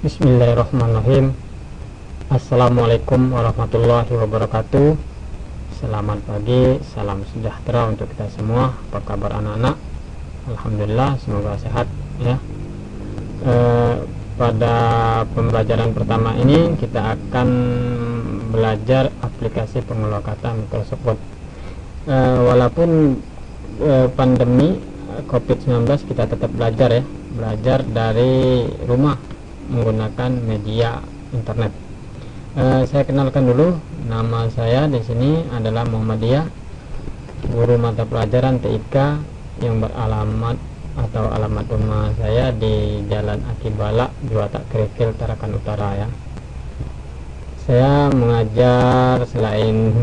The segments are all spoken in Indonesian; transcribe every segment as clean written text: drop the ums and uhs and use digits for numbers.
Bismillahirrahmanirrahim. Assalamualaikum warahmatullahi wabarakatuh. Selamat pagi, salam sejahtera untuk kita semua. Apa kabar anak-anak? Alhamdulillah, semoga sehat ya. Pada pembelajaran pertama ini kita akan belajar aplikasi pengelola kata Microsoft Word. Walaupun pandemi COVID-19, kita tetap belajar ya, belajar dari rumah menggunakan media internet. Saya kenalkan dulu, nama saya di sini adalah Muhammadiyah, guru mata pelajaran TIK yang beralamat atau alamat rumah saya di Jalan Akibala, Juwatak Kerikil, Tarakan Utara ya. Saya mengajar selain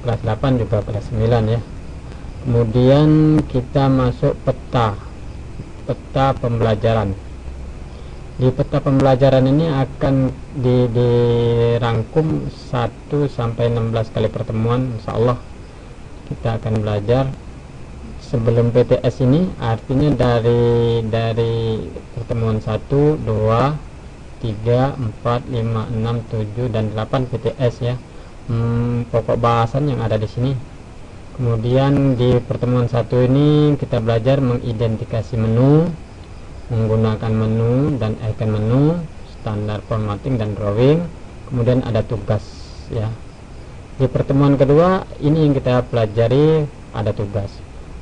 kelas 8 juga kelas 9 ya. Kemudian kita masuk peta pembelajaran. Di peta pembelajaran ini akan dirangkum 1 sampai 16 kali pertemuan. Insyaallah kita akan belajar sebelum PTS ini, artinya dari pertemuan 1, 2, 3, 4, 5, 6, 7 dan 8 PTS ya. Pokok bahasan yang ada di sini. Kemudian di pertemuan 1 ini kita belajar mengidentifikasi menu, menggunakan menu dan icon menu, standar formatting dan drawing. Kemudian ada tugas ya. Di pertemuan kedua ini yang kita pelajari, ada tugas.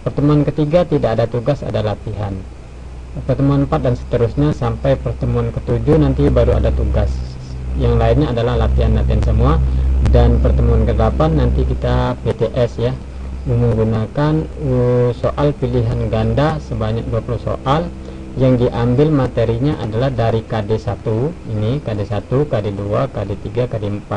Pertemuan ketiga tidak ada tugas, ada latihan. Pertemuan 4 dan seterusnya sampai pertemuan ke-7 nanti baru ada tugas. Yang lainnya adalah latihan-latihan semua. Dan pertemuan ke-8 nanti kita PTS ya, menggunakan soal pilihan ganda sebanyak 20 soal. Yang diambil materinya adalah dari KD1 ini, KD1, KD2, KD3, KD4.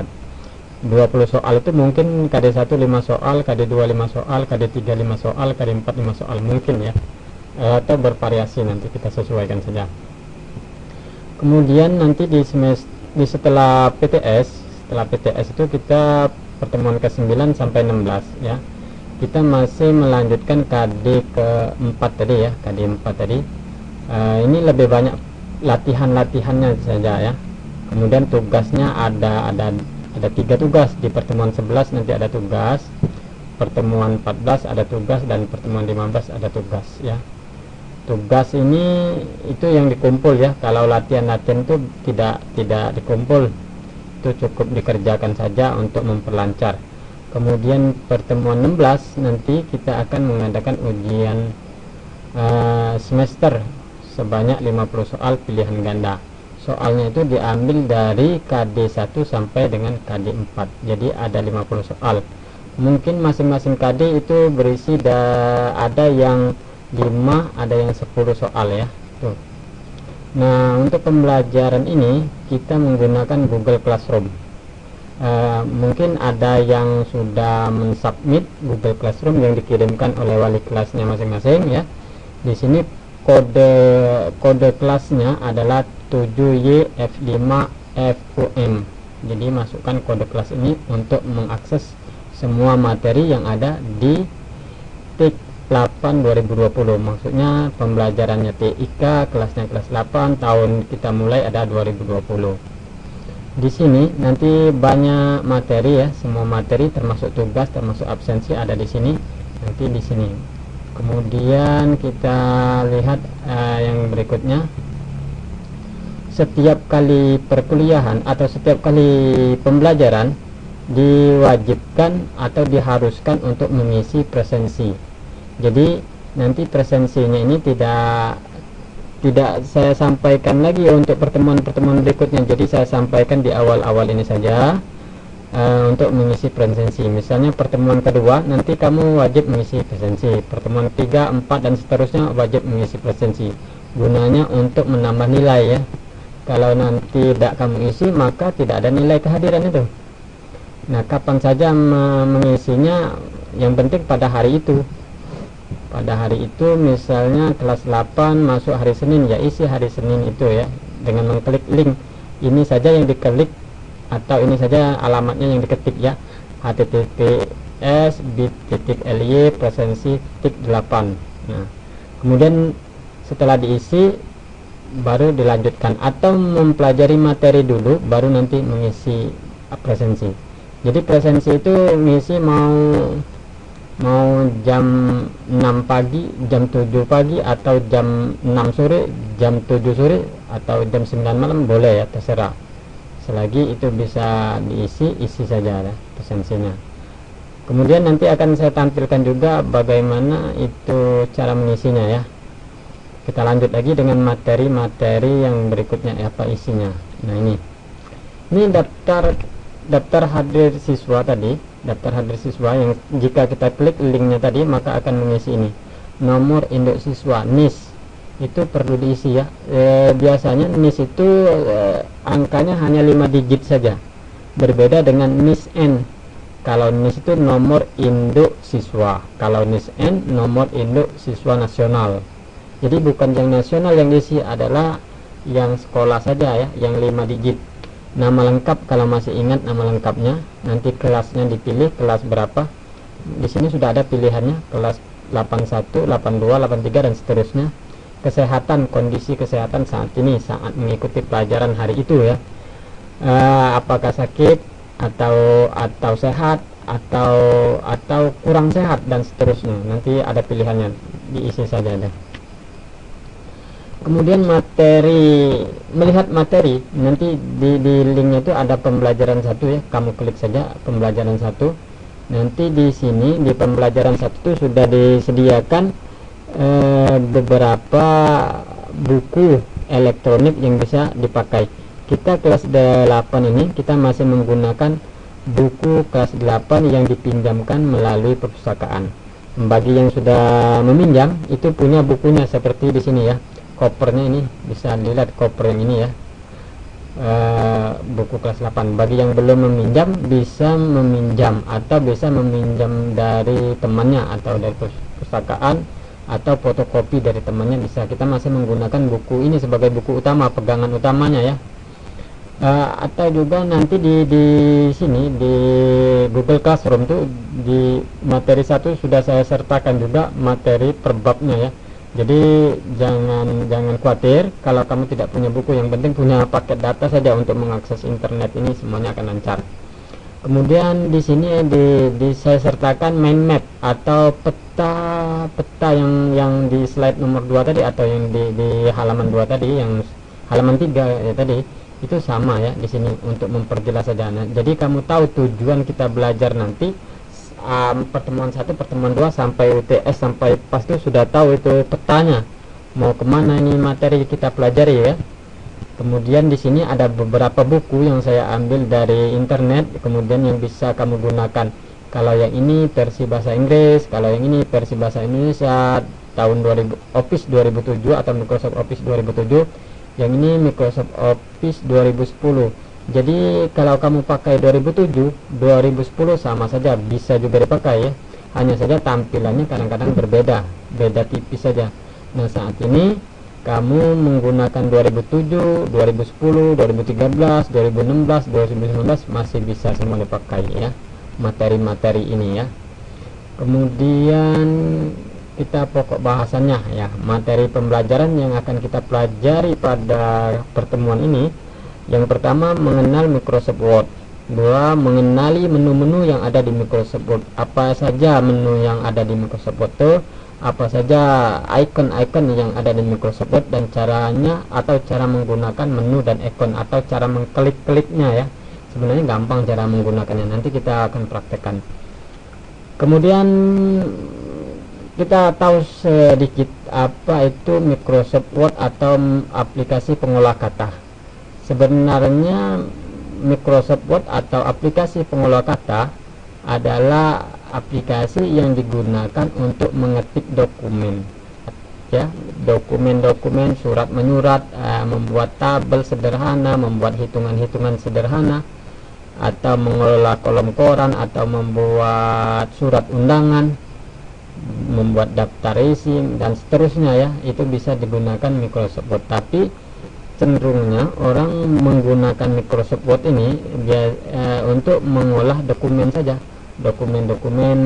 20 soal itu mungkin KD1 5 soal, KD2 5 soal, KD3 5 soal, KD4 5 soal mungkin ya, atau bervariasi, nanti kita sesuaikan saja. Kemudian nanti setelah PTS itu kita pertemuan ke-9 sampai 16 ya. Kita masih melanjutkan KD ke-4 tadi ya, KD4 tadi. Ini lebih banyak latihan-latihannya saja ya. Kemudian tugasnya ada 3 tugas. Di pertemuan 11 nanti ada tugas, pertemuan 14 ada tugas, dan pertemuan 15 ada tugas ya. Tugas ini itu yang dikumpul ya. Kalau latihan-latihan itu tidak dikumpul, itu cukup dikerjakan saja untuk memperlancar. Kemudian pertemuan 16 nanti kita akan mengadakan ujian semester sebanyak 50 soal pilihan ganda. Soalnya itu diambil dari KD1 sampai dengan KD4. Jadi ada 50 soal. Mungkin masing-masing KD itu berisi ada yang 5, ada yang 10 soal ya. Tuh. Nah, untuk pembelajaran ini kita menggunakan Google Classroom. Mungkin ada yang sudah mensubmit Google Classroom yang dikirimkan oleh wali kelasnya masing-masing ya. Di sini kode kelasnya adalah 7YF5FUM. Jadi masukkan kode kelas ini untuk mengakses semua materi yang ada di TIK 8 2020. Maksudnya pembelajarannya TIK, kelasnya kelas 8, tahun kita mulai ada 2020. Di sini nanti banyak materi ya, semua materi termasuk tugas, termasuk absensi ada di sini. Nanti di sini. Kemudian kita lihat yang berikutnya. Setiap kali perkuliahan atau setiap kali pembelajaran diwajibkan atau diharuskan untuk mengisi presensi. Jadi nanti presensinya ini tidak saya sampaikan lagi untuk pertemuan-pertemuan berikutnya. Jadi saya sampaikan di awal-awal ini saja. Untuk mengisi presensi, misalnya pertemuan kedua nanti kamu wajib mengisi presensi, pertemuan 3, 4 dan seterusnya wajib mengisi presensi. Gunanya untuk menambah nilai ya. Kalau nanti tidak kamu isi, maka tidak ada nilai kehadiran itu. Nah, kapan saja mengisinya, yang penting pada hari itu. Pada hari itu misalnya kelas 8 masuk hari Senin, ya isi hari Senin itu ya, dengan mengklik link. Ini saja yang diklik, atau ini saja alamatnya yang diketik ya, https://bit.ly presensi tik 8. Nah, kemudian setelah diisi baru dilanjutkan, atau mempelajari materi dulu baru nanti mengisi presensi. Jadi presensi itu ngisi mau jam 6 pagi, jam 7 pagi, atau jam 6 sore, jam 7 sore, atau jam 9 malam, boleh ya, terserah. Selagi itu bisa isi saja ya, presensinya. Kemudian nanti akan saya tampilkan juga bagaimana itu cara mengisinya ya. Kita lanjut lagi dengan materi-materi yang berikutnya, apa isinya. Nah, ini daftar hadir siswa tadi, daftar hadir siswa yang jika kita klik linknya tadi maka akan mengisi ini. Nomor induk siswa NIS itu perlu diisi ya. Biasanya NIS itu angkanya hanya 5 digit saja. Berbeda dengan NIS N. Kalau NIS itu nomor induk siswa, kalau NIS N nomor induk siswa nasional. Jadi bukan yang nasional yang diisi, adalah yang sekolah saja ya, yang 5 digit. Nama lengkap kalau masih ingat nama lengkapnya, nanti kelasnya dipilih kelas berapa. Di sini sudah ada pilihannya, kelas 81, 82, 83 dan seterusnya. Kesehatan, kondisi kesehatan saat ini, saat mengikuti pelajaran hari itu ya. Apakah sakit atau sehat atau kurang sehat dan seterusnya. Nanti ada pilihannya, diisi saja deh. Kemudian melihat materi, nanti di linknya itu ada pembelajaran 1 ya, kamu klik saja pembelajaran 1. Nanti di sini di pembelajaran 1 itu sudah disediakan beberapa buku elektronik yang bisa dipakai. Kita kelas 8 ini kita masih menggunakan buku kelas 8 yang dipinjamkan melalui perpustakaan. Bagi yang sudah meminjam itu punya bukunya seperti di sini ya. Kopernya ini bisa dilihat, koper yang ini ya, buku kelas 8. Bagi yang belum meminjam bisa meminjam atau bisa meminjam dari temannya atau dari perpustakaan atau fotokopi dari temannya bisa. Kita masih menggunakan buku ini sebagai buku utama, pegangan utamanya ya. Atau juga nanti di sini di Google Classroom tuh di materi 1 sudah saya sertakan juga materi per babnya ya. Jadi jangan khawatir kalau kamu tidak punya buku, yang penting punya paket data saja untuk mengakses internet, ini semuanya akan lancar. Kemudian di sini saya sertakan mind map atau peta yang di slide nomor 2 tadi, atau yang di halaman 2 tadi, yang halaman 3 ya tadi, itu sama ya di sini untuk memperjelas saja. Nah, jadi kamu tahu tujuan kita belajar nanti. Pertemuan 1, pertemuan 2 sampai UTS sampai pas itu sudah tahu itu petanya mau kemana ini materi kita pelajari ya. Kemudian di sini ada beberapa buku yang saya ambil dari internet, kemudian yang bisa kamu gunakan. Kalau yang ini versi bahasa Inggris, kalau yang ini versi bahasa Indonesia tahun Office 2007 atau Microsoft Office 2007, yang ini Microsoft Office 2010. Jadi kalau kamu pakai 2007, 2010 sama saja, bisa juga dipakai ya. Hanya saja tampilannya kadang-kadang berbeda, beda tipis saja. Nah, saat ini kamu menggunakan 2007, 2010, 2013, 2016, 2019 masih bisa semua dipakai ya, materi-materi ini ya. Kemudian kita pokok bahasannya ya, materi pembelajaran yang akan kita pelajari pada pertemuan ini. Yang pertama, mengenal Microsoft Word. 2, mengenali menu-menu yang ada di Microsoft Word. Apa saja menu yang ada di Microsoft Word itu, apa saja icon-icon yang ada di Microsoft Word, dan caranya atau cara menggunakan menu dan icon atau cara mengklik-kliknya ya. Sebenarnya gampang cara menggunakannya, nanti kita akan praktekkan. Kemudian kita tahu sedikit apa itu Microsoft Word atau aplikasi pengolah kata. Sebenarnya Microsoft Word atau aplikasi pengolah kata adalah aplikasi yang digunakan untuk mengetik dokumen ya, dokumen-dokumen, surat menyurat, membuat tabel sederhana, membuat hitungan-hitungan sederhana, atau mengelola kolom koran, atau membuat surat undangan, membuat daftar isi dan seterusnya ya. Itu bisa digunakan Microsoft Word. Tapi cenderungnya orang menggunakan Microsoft Word ini untuk mengolah dokumen saja, dokumen-dokumen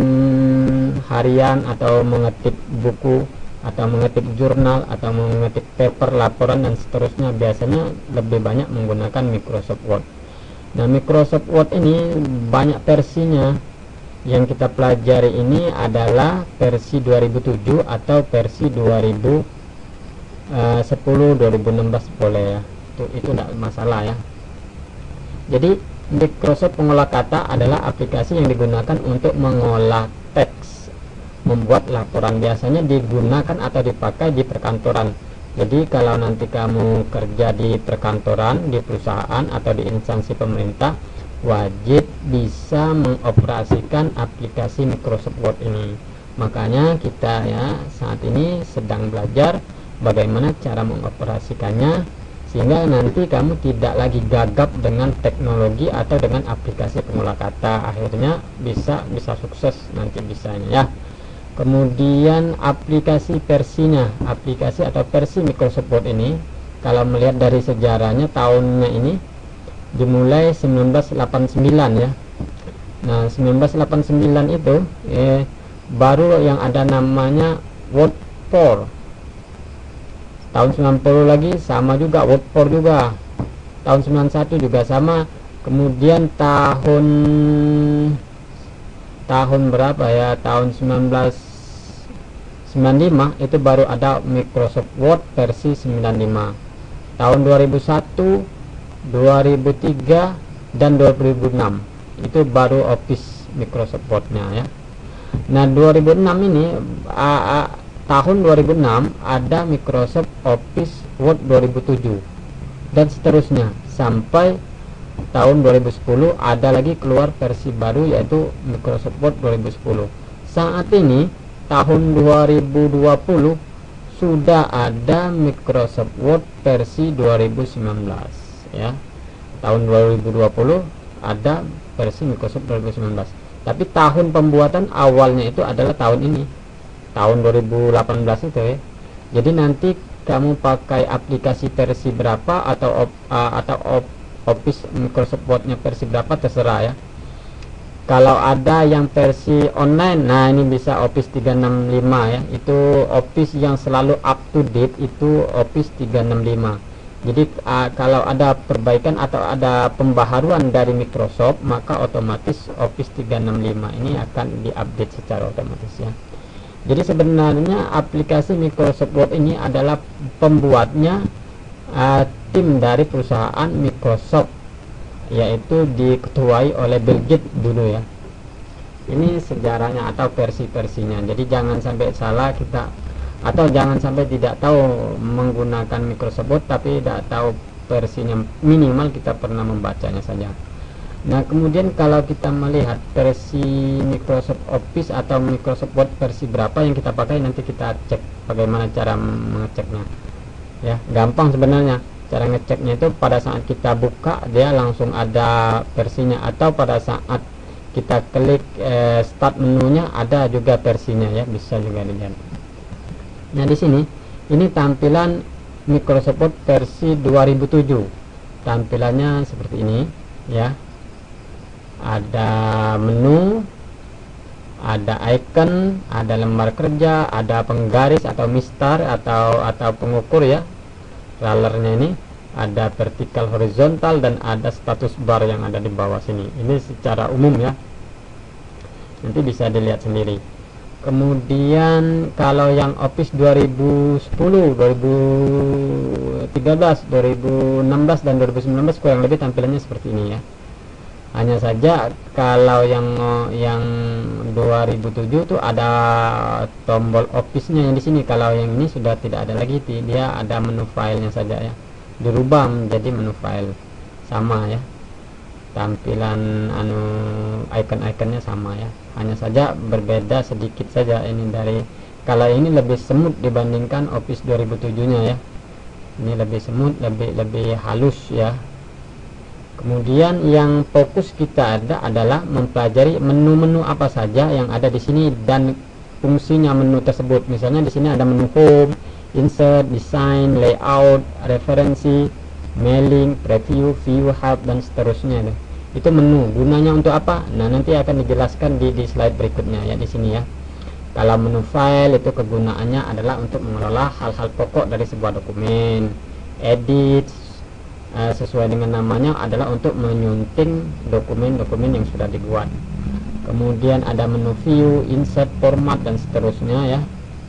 harian atau mengetik buku atau mengetik jurnal atau mengetik paper, laporan dan seterusnya, biasanya lebih banyak menggunakan Microsoft Word. Nah, Microsoft Word ini banyak versinya. Yang kita pelajari ini adalah versi 2007 atau versi 2010, 2016 boleh ya. Itu tidak masalah ya. Jadi Microsoft pengolah kata adalah aplikasi yang digunakan untuk mengolah teks, membuat laporan, biasanya digunakan atau dipakai di perkantoran. Jadi kalau nanti kamu kerja di perkantoran, di perusahaan atau di instansi pemerintah, wajib bisa mengoperasikan aplikasi Microsoft Word ini. Makanya kita ya saat ini sedang belajar bagaimana cara mengoperasikannya, sehingga nanti kamu tidak lagi gagap dengan teknologi atau dengan aplikasi pengolah kata, akhirnya bisa sukses nanti bisanya ya. Kemudian aplikasi versinya, aplikasi atau versi Microsoft Word ini kalau melihat dari sejarahnya, tahunnya ini dimulai 1989 ya. Nah, 1989 itu baru yang ada namanya Word 4. Tahun 90 lagi sama juga Word 4 juga. Tahun 91 juga sama. Kemudian tahun berapa ya? Tahun 1995 itu baru ada Microsoft Word versi 95. Tahun 2001, 2003 dan 2006 itu baru Office Microsoft Word-nya ya. Nah, 2006 ini tahun 2006 ada Microsoft Office Word 2007 dan seterusnya sampai tahun 2010 ada lagi keluar versi baru yaitu Microsoft Word 2010. Saat ini tahun 2020 sudah ada Microsoft Word versi 2019 ya. Tahun 2020 ada versi Microsoft 2019. Tapi tahun pembuatan awalnya itu adalah tahun ini, tahun 2018 itu ya. Jadi nanti kamu pakai aplikasi versi berapa atau Office Microsoft Word-nya versi berapa terserah ya. Kalau ada yang versi online, nah ini bisa Office 365 ya. Itu Office yang selalu up to date itu Office 365. Jadi kalau ada perbaikan atau ada pembaharuan dari Microsoft, maka otomatis Office 365 ini akan diupdate secara otomatis ya. Jadi sebenarnya aplikasi Microsoft Word ini adalah pembuatnya tim dari perusahaan Microsoft, yaitu diketuai oleh Bill Gates dulu ya. Ini sejarahnya atau versi-versinya. Jadi jangan sampai salah kita, atau jangan sampai tidak tahu menggunakan Microsoft Word tapi tidak tahu versinya, minimal kita pernah membacanya saja. Nah, kemudian kalau kita melihat versi Microsoft Office atau Microsoft Word versi berapa yang kita pakai, nanti kita cek bagaimana cara mengeceknya ya. Gampang sebenarnya cara ngeceknya, itu pada saat kita buka dia langsung ada versinya, atau pada saat kita klik start menunya ada juga versinya ya, bisa juga dilihat. Nah, di sini ini tampilan Microsoft Word versi 2007. Tampilannya seperti ini ya. Ada menu, ada icon, ada lembar kerja, ada penggaris atau mistar atau pengukur ya. Rollernya ini ada vertikal, horizontal, dan ada status bar yang ada di bawah sini. Ini secara umum ya. Nanti bisa dilihat sendiri. Kemudian kalau yang Office 2010, 2013, 2016 dan 2019 kurang lebih tampilannya seperti ini ya. Hanya saja kalau yang 2007 itu ada tombol Office-nya yang di sini. Kalau yang ini sudah tidak ada lagi, dia ada menu filenya saja ya. Dirubah menjadi menu file, sama ya. Tampilan icon-iconnya sama ya. Hanya saja berbeda sedikit saja ini dari, kalau ini lebih smooth dibandingkan Office 2007-nya ya. Ini lebih smooth, lebih halus ya. Kemudian yang fokus kita adalah mempelajari menu-menu apa saja yang ada di sini dan fungsinya menu tersebut. Misalnya di sini ada menu home, insert, design, layout, referensi, mailing, preview, view, help, dan seterusnya. Itu menu. Gunanya untuk apa? Nah, nanti akan dijelaskan di slide berikutnya ya, di sini ya. Kalau menu file itu kegunaannya adalah untuk mengelola hal-hal pokok dari sebuah dokumen. Edit sesuai dengan namanya adalah untuk menyunting dokumen-dokumen yang sudah dibuat. Kemudian ada menu view, insert, format, dan seterusnya ya.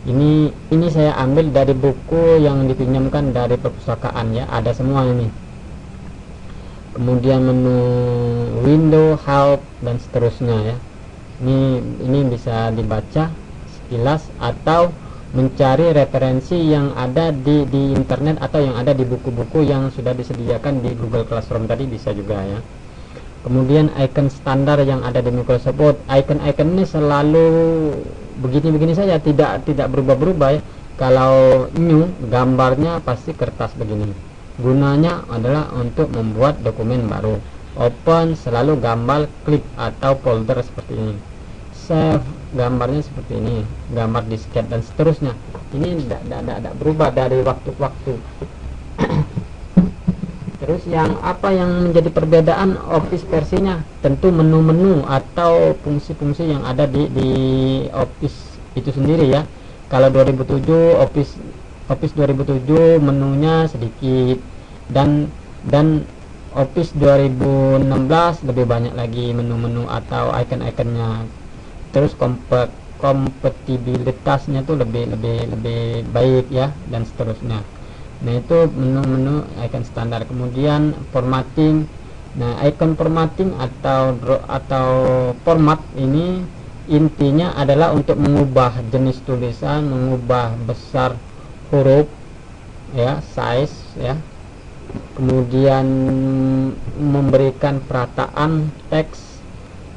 Ini saya ambil dari buku yang dipinjamkan dari perpustakaan ya, ada semua ini. Kemudian menu window, help, dan seterusnya ya. Ini bisa dibaca sekilas atau mencari referensi yang ada di internet atau yang ada di buku-buku yang sudah disediakan di Google Classroom tadi, bisa juga ya. Kemudian icon standar yang ada di Microsoft Word, icon-icon ini selalu begini-begini saja, tidak berubah-berubah ya. Kalau new, gambarnya pasti kertas begini. Gunanya adalah untuk membuat dokumen baru. Open selalu gambar klik atau folder seperti ini. Save gambarnya seperti ini, gambar disket dan seterusnya. Ini tidak berubah dari waktu ke waktu. Terus yang menjadi perbedaan Office versinya, tentu menu-menu atau fungsi-fungsi yang ada di Office itu sendiri ya. Kalau 2007 Office 2007 menunya sedikit, dan Office 2016 lebih banyak lagi menu-menu atau icon-iconnya. Terus kompatibilitasnya tuh lebih baik ya, dan seterusnya. Nah, itu menu-menu icon standar. Kemudian formatting. Nah, icon formatting atau format ini intinya adalah untuk mengubah jenis tulisan, mengubah besar huruf ya, size ya. Kemudian memberikan perataan teks,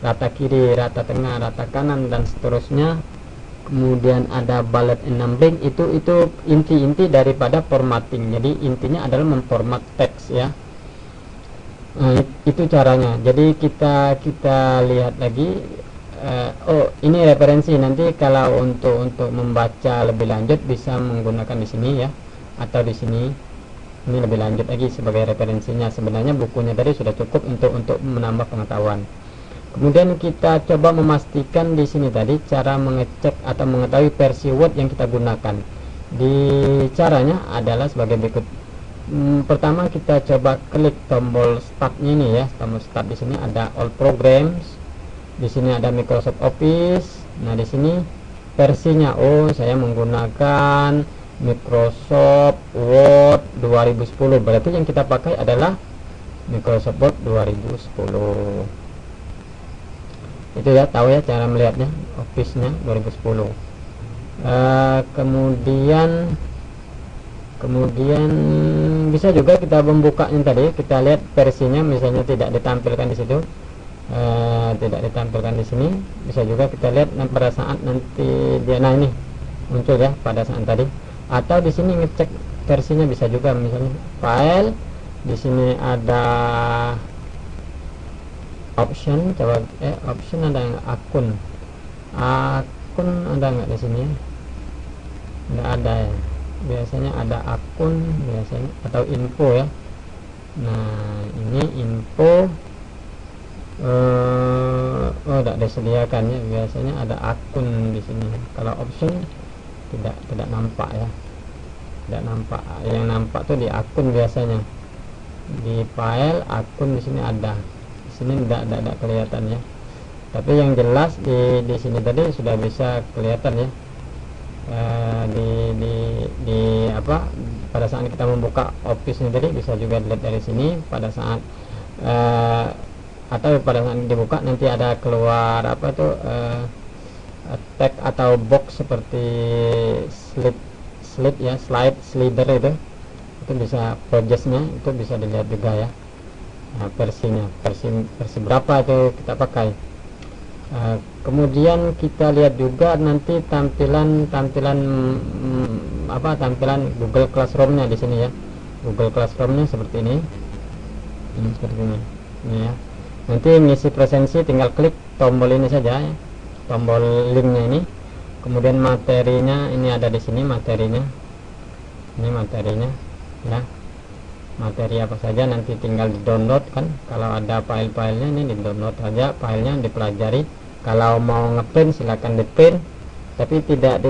rata kiri, rata tengah, rata kanan, dan seterusnya. Kemudian ada bullet enabling, itu inti-inti daripada formatting. Jadi intinya adalah memformat teks ya. Itu caranya. Jadi kita lihat lagi. Ini referensi, nanti kalau untuk membaca lebih lanjut bisa menggunakan di sini ya, atau di sini. Ini lebih lanjut lagi sebagai referensinya. Sebenarnya bukunya tadi sudah cukup untuk menambah pengetahuan. Kemudian kita coba memastikan di sini tadi cara mengecek atau mengetahui versi Word yang kita gunakan. Di caranya adalah sebagai berikut. Pertama kita coba klik tombol startnya ini ya, tombol start. Di sini ada all programs, di sini ada Microsoft Office. Nah, di sini versinya, saya menggunakan Microsoft Word 2010, berarti yang kita pakai adalah Microsoft Word 2010. Itu ya, tahu ya cara melihatnya, Office-nya 2010. Kemudian bisa juga kita membukanya tadi, kita lihat versinya misalnya tidak ditampilkan di situ, tidak ditampilkan di sini. Bisa juga kita lihat pada saat nanti dia, nah ini muncul ya pada saat tadi. Atau di sini ngecek versinya bisa juga, misalnya file, di sini ada option, coba option ada yang akun ada nggak di sini? Nggak ada ya. Biasanya ada akun biasanya, atau info ya. Nah, ini info tidak disediakan ya. Biasanya ada akun di sini. Kalau option tidak nampak ya, tidak nampak. Yang nampak tuh di akun biasanya, di file akun di sini ada, di sini tidak kelihatan ya. Tapi yang jelas di sini tadi sudah bisa kelihatan ya. Pada saat kita membuka Office ini tadi bisa juga dilihat dari sini. Pada saat atau pada saat dibuka nanti ada keluar tag atau box seperti slide ya, slider itu bisa projectnya, itu bisa dilihat juga ya. Nah, versinya versi berapa itu kita pakai. Kemudian kita lihat juga nanti tampilan Google Classroom-nya di sini ya. Google Classroom-nya seperti ini. Seperti ini ya. Nanti ngisi presensi tinggal klik tombol ini saja ya, tombol linknya ini. Kemudian materinya ini ada di sini, materinya ini materinya ya, materi apa saja nanti tinggal di download kan. Kalau ada file-filenya ini di download saja, filenya dipelajari. Kalau mau ngeprint silakan di print, tapi tidak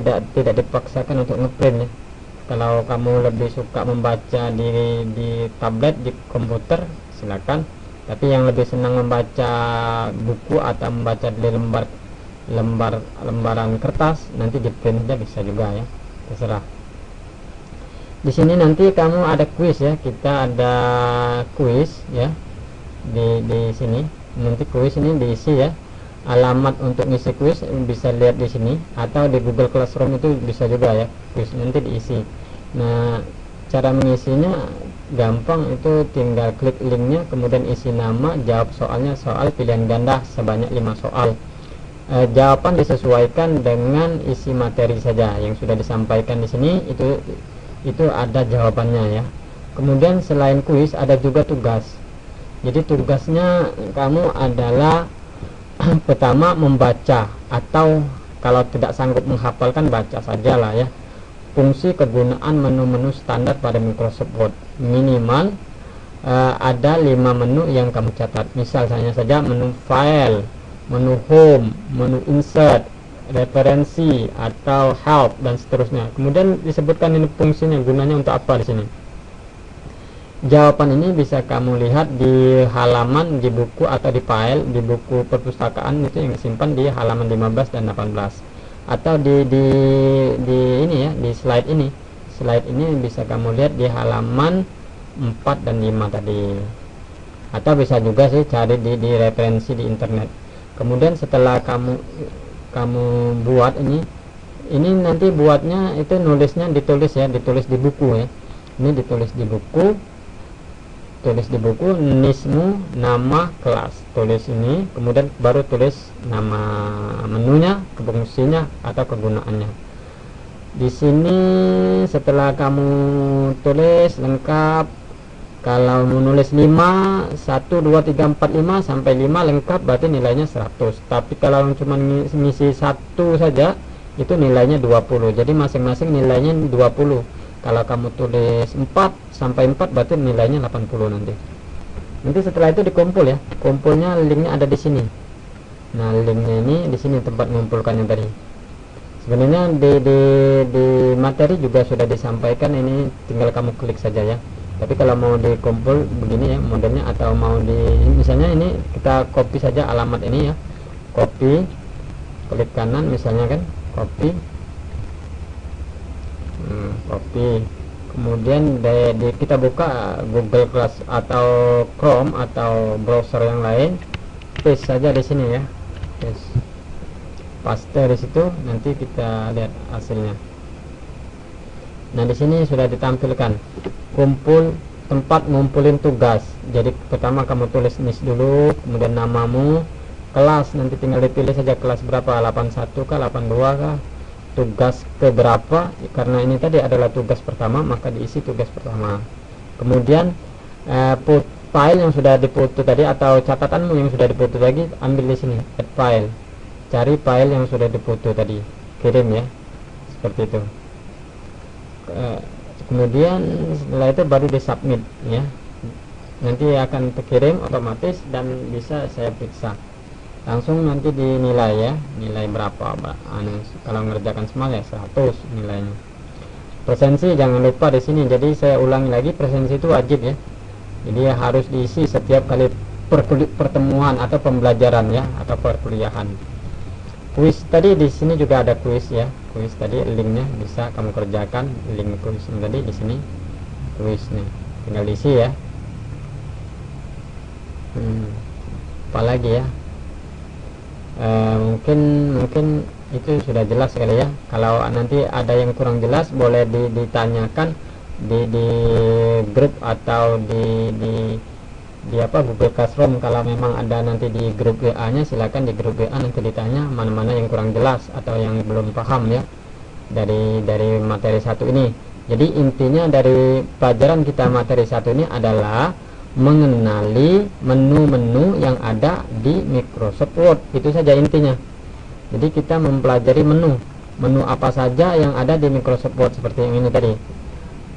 dipaksakan untuk ngeprint ya. Kalau kamu lebih suka membaca di tablet, di komputer, silakan. Tapi yang lebih senang membaca buku atau membaca di lembaran kertas, nanti di printnya bisa juga ya, terserah. Di sini nanti kamu ada kuis ya, kita ada kuis ya di sini. Nanti kuis ini diisi ya. Alamat untuk ngisi kuis bisa lihat di sini, atau di Google Classroom itu bisa juga ya, kuis nanti diisi. Nah, cara mengisinya gampang, itu tinggal klik linknya, kemudian isi nama, jawab soalnya, soal pilihan ganda sebanyak 5 soal. Jawaban disesuaikan dengan isi materi saja yang sudah disampaikan di sini, itu ada jawabannya ya. Kemudian selain kuis ada juga tugas. Jadi tugasnya kamu adalah pertama membaca, atau kalau tidak sanggup menghafalkan, baca sajalah ya, fungsi kegunaan menu-menu standar pada Microsoft Word. Minimal ada 5 menu yang kamu catat. Misalnya saja menu file, menu home, menu insert, referensi atau help dan seterusnya. Kemudian disebutkan ini fungsinya, gunanya untuk apa di sini. Jawaban ini bisa kamu lihat di halaman, di buku atau di file, di buku perpustakaan itu yang disimpan di halaman 15 dan 18. Atau di ini ya, di slide ini. Slide ini bisa kamu lihat di halaman 4 dan 5 tadi. Atau bisa juga sih cari di referensi di internet. Kemudian setelah kamu buat ini nanti buatnya itu nulisnya ditulis di buku ya. Ini ditulis di buku. Tulis di buku nismu, nama kelas, tulis ini, kemudian baru tulis nama menunya, fungsinya atau kegunaannya. Di sini setelah kamu tulis lengkap, kalau menulis 5, 1, 2, 3, 4, 5 sampai 5 lengkap, berarti nilainya 100. Tapi kalau cuma ngisi 1 saja, itu nilainya 20. Jadi masing-masing nilainya 20. Kalau kamu tulis 4 sampai 4 berarti nilainya 80 nanti. Nanti setelah itu dikumpul ya. Kumpulnya linknya ada di sini. Nah, linknya ini di sini tempat mengumpulkannya tadi. Sebenarnya di materi juga sudah disampaikan, ini tinggal kamu klik saja ya. Tapi kalau mau dikumpul begini ya modelnya, atau mau misalnya ini kita copy saja alamat ini ya. Copy, klik kanan misalnya kan, copy. Copy, kemudian kita buka Google Class atau Chrome atau browser yang lain, paste saja di sini ya, paste di situ, nanti kita lihat hasilnya. Nah, di sini sudah ditampilkan tempat ngumpulin tugas. Jadi pertama kamu tulis nis dulu, kemudian namamu, kelas nanti tinggal dipilih saja kelas berapa, 81 kah, 82 kah, tugas keberapa. Karena ini tadi adalah tugas pertama, maka diisi tugas pertama. Kemudian file yang sudah dipoto tadi atau catatanmu yang sudah dipoto lagi, ambil di sini add file, cari file yang sudah dipoto tadi, kirim ya, seperti itu. Kemudian setelah itu baru di submit ya, nanti akan terkirim otomatis dan bisa saya periksa langsung, nanti dinilai ya, nilai berapa. Kalau ngerjakan semua ya 100 nilainya. Presensi jangan lupa di sini. Jadi saya ulangi lagi, presensi itu wajib ya. Jadi harus diisi setiap kali pertemuan atau pembelajaran ya, atau perkuliahan. Kuis tadi di sini juga ada kuis ya. Kuis tadi linknya bisa kamu kerjakan, link kuis tadi di sini kuisnya, tinggal diisi ya. Apalagi ya, mungkin itu sudah jelas sekali ya. Kalau nanti ada yang kurang jelas boleh ditanyakan di grup atau di Google Classroom. Kalau memang ada nanti di grup WA nya, silakan di grup WA nanti ditanya mana-mana yang kurang jelas atau yang belum paham ya dari materi 1 ini. Jadi intinya dari pelajaran kita materi 1 ini adalah mengenali menu-menu yang ada di Microsoft Word. Itu saja intinya. Jadi kita mempelajari menu apa saja yang ada di Microsoft Word seperti yang ini tadi.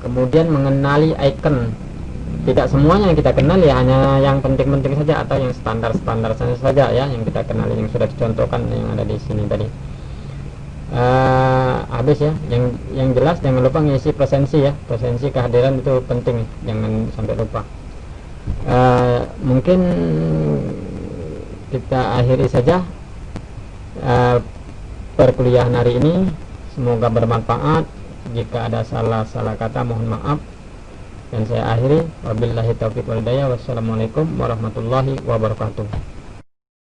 Kemudian mengenali icon. Tidak semuanya yang kita kenal ya, hanya yang penting-penting saja atau yang standar saja ya yang kita kenali, yang sudah dicontohkan yang ada di sini tadi. habis ya. Yang jelas jangan lupa ngisi presensi ya, presensi kehadiran itu penting, jangan sampai lupa. Mungkin kita akhiri saja perkuliahan hari ini. Semoga bermanfaat. Jika ada salah kata mohon maaf, dan saya akhiri. Wabillahi taufiq wal hidayah. Wassalamualaikum warahmatullahi wabarakatuh.